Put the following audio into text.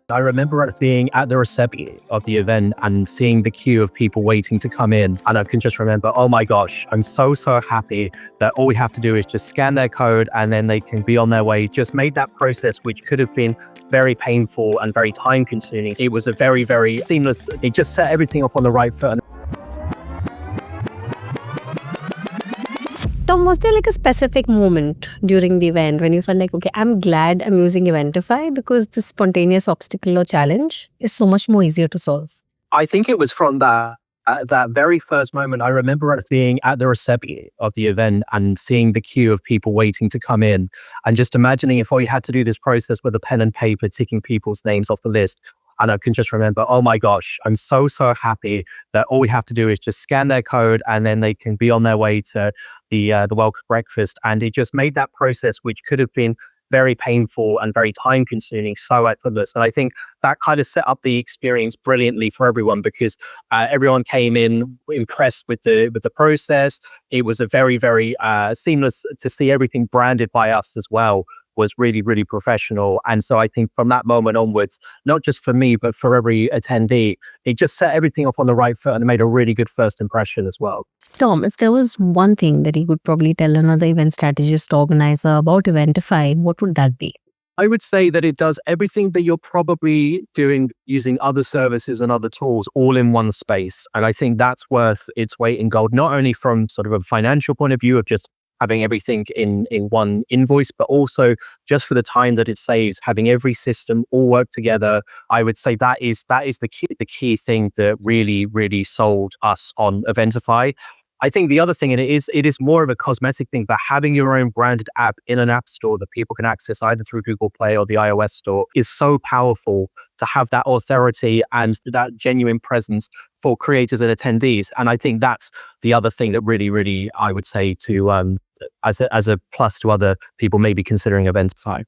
I remember being at the reception of the event and seeing the queue of people waiting to come in. And I can just remember, oh my gosh, I'm so happy that all we have to do is just scan their code and then they can be on their way. Just made that process, which could have been very painful and very time consuming. It was a very seamless, it just set everything off on the right foot. Tom, was there like a specific moment during the event when you felt like, okay, I'm glad I'm using Eventify because this spontaneous obstacle or challenge is so much more easier to solve? I think it was from that very first moment. I remember being at the reception of the event and seeing the queue of people waiting to come in, and just imagining if I had to do this process with a pen and paper, ticking people's names off the list. And I can just remember, oh my gosh, I'm so happy that all we have to do is just scan their code and then they can be on their way to the welcome breakfast. And it just made that process, which could have been very painful and very time consuming, so effortless. And I think that kind of set up the experience brilliantly for everyone, because everyone came in impressed with the process. It was a very seamless to see everything branded by us as well, was really professional. And so I think from that moment onwards, not just for me, but for every attendee, it just set everything off on the right foot and made a really good first impression as well. Tom, if there was one thing that you could probably tell another event strategist organizer about Eventify, what would that be? I would say that it does everything that you're probably doing using other services and other tools all in one space. And I think that's worth its weight in gold, not only from sort of a financial point of view of just having everything in one invoice, but also just for the time that it saves, having every system all work together. I would say that is the key thing that really sold us on Eventify. I think the other thing, and it is more of a cosmetic thing, but having your own branded app in an app store that people can access either through Google Play or the iOS store is so powerful to have that authority and that genuine presence for creators and attendees. And I think that's the other thing that really I would say to as a plus to other people maybe considering Eventify.